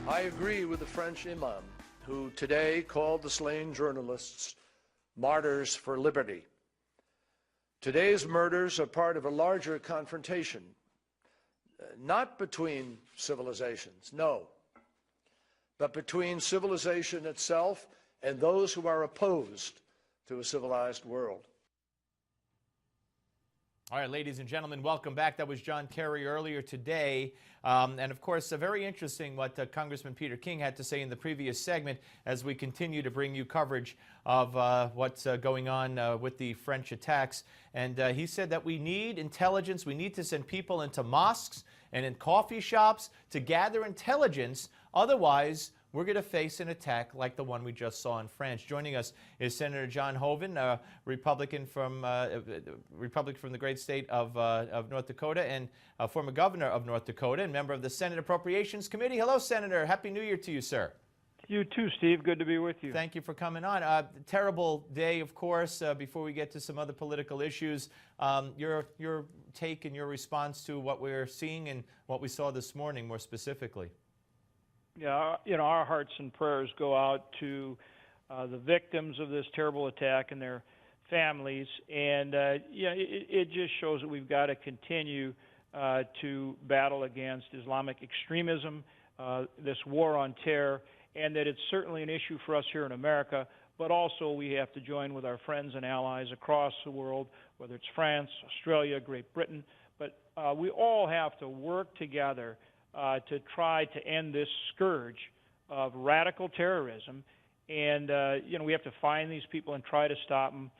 I agree with the French imam who today called the slain journalists martyrs for liberty. Today's murders are part of a larger confrontation, not between civilizations, no, but between civilization itself and those who are opposed to a civilized world. All right, ladies and gentlemen, welcome back. That was John Kerry earlier today. And of course, very interesting what Congressman Peter King had to say in the previous segment as we continue to bring you coverage of what's going on with the French attacks. And he said that we need intelligence. We need to send people into mosques and in coffee shops to gather intelligence. Otherwise, we're going to face an attack like the one we just saw in France. Joining us is Senator John Hoven, Republican from the great state of North Dakota and former governor of North Dakota and member of the Senate Appropriations Committee. Hello, Senator. Happy New Year to you, sir. You too, Steve. Good to be with you. Thank you for coming on. Terrible day, of course. Before we get to some other political issues, your take and your response to what we're seeing and what we saw this morning, more specifically. Yeah, our hearts and prayers go out to the victims of this terrible attack and their families. And, it just shows that we've got to continue to battle against Islamic extremism, this war on terror, and that it's certainly an issue for us here in America, but also we have to join with our friends and allies across the world, whether it's France, Australia, Great Britain. But we all have to work together to try to end this scourge of radical terrorism. And, we have to find these people and try to stop them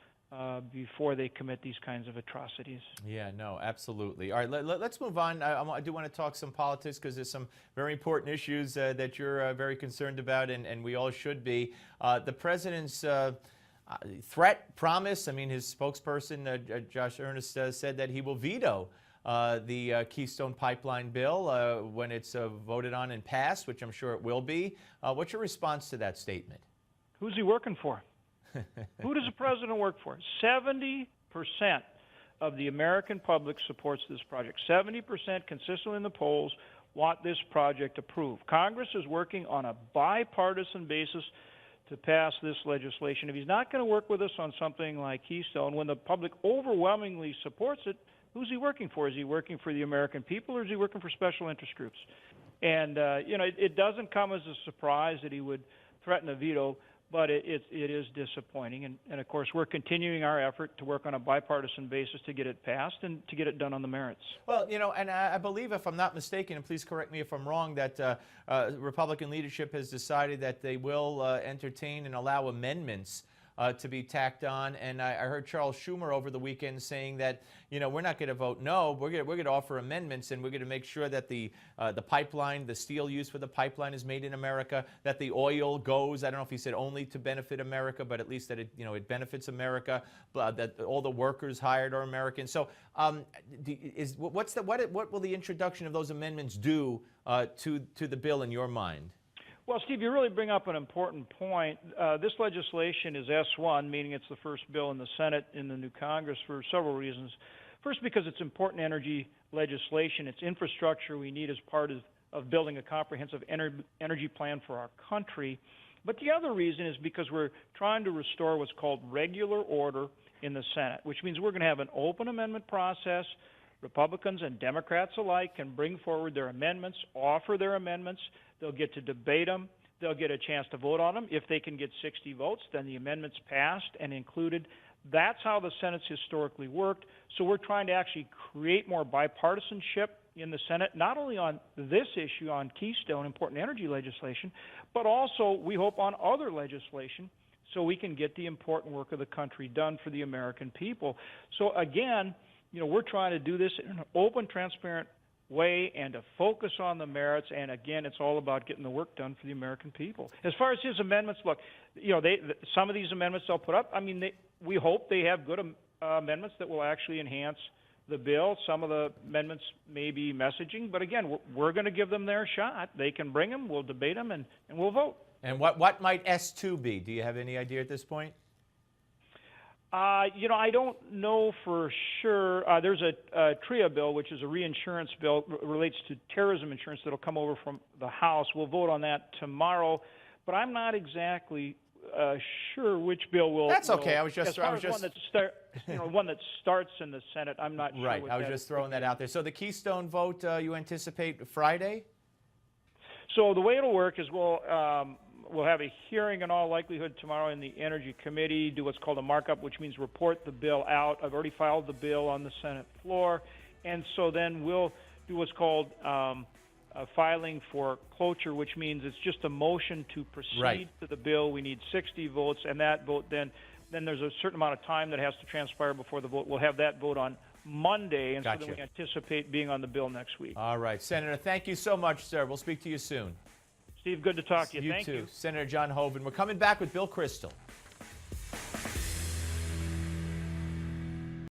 before they commit these kinds of atrocities. Yeah, no, absolutely. All right, let's move on. I do want to talk some politics because there's some very important issues that you're very concerned about, and we all should be. The president's threat, promise, I mean, his spokesperson, Josh Earnest, said that he will veto the Keystone Pipeline bill when it's voted on and passed, which I'm sure it will be. What's your response to that statement? Who's he working for? Who does the president work for? 70% of the American public supports this project. 70% consistently in the polls want this project approved. Congress is working on a bipartisan basis to pass this legislation. If he's not going to work with us on something like Keystone, when the public overwhelmingly supports it, who's he working for? Is he working for the American people, or is he working for special interest groups? And, it doesn't come as a surprise that he would threaten a veto, but it is disappointing. And, of course, we're continuing our effort to work on a bipartisan basis to get it passed and to get it done on the merits. Well, and I believe, if I'm not mistaken, and please correct me if I'm wrong, that Republican leadership has decided that they will entertain and allow amendments to be tacked on. And I heard Charles Schumer over the weekend saying that, we're not going to vote no. We're going to offer amendments, and we're going to make sure that the pipeline, the steel used for the pipeline, is made in America, that the oil goes, I don't know if he said only to benefit America, but at least that it benefits America, that all the workers hired are American. So what will the introduction of those amendments do to the bill in your mind? Well, Steve, you really bring up an important point. This legislation is S1, meaning it's the first bill in the Senate in the new Congress for several reasons. First, because it's important energy legislation. It's infrastructure we need as part of building a comprehensive energy plan for our country. But the other reason is because we're trying to restore what's called regular order in the Senate, which means we're going to have an open amendment process. Republicans and Democrats alike can bring forward their amendments, offer their amendments. They'll get to debate them. They'll get a chance to vote on them. If they can get 60 votes, then the amendment's passed and included. That's how the Senate's historically worked. So we're trying to actually create more bipartisanship in the Senate, not only on this issue, on Keystone, important energy legislation, but also, we hope, on other legislation, so we can get the important work of the country done for the American people. So again, we're trying to do this in an open, transparent way and to focus on the merits. And again, it's all about getting the work done for the American people. As far as his amendments, look, some of these amendments they'll put up, we hope they have good amendments that will actually enhance the bill. Some of the amendments may be messaging, but again, we're going to give them their shot. They can bring them, we'll debate them, and we'll vote. And what might S2 be? Do you have any idea at this point? I don't know for sure. There's a TRIA bill, which is a reinsurance bill, relates to terrorism insurance that'll come over from the House. We'll vote on that tomorrow, but I'm not exactly sure which bill will. That's okay. I was as far as one that starts in the Senate. I'm not sure. Right. I was just throwing that out there. So the Keystone vote you anticipate Friday? So the way it'll work is we'll have a hearing in all likelihood tomorrow in the Energy Committee, do what's called a markup, which means report the bill out. I've already filed the bill on the Senate floor, and so then we'll do what's called a filing for cloture, which means it's just a motion to proceed to the bill. We need 60 votes, and that vote then there's a certain amount of time that has to transpire before the vote. We'll have that vote on Monday, and so then we anticipate being on the bill next week. All right. Senator, thank you so much, sir. We'll speak to you soon. Steve, good to talk to you. Thank you. Senator John Hoven. We're coming back with Bill Kristol.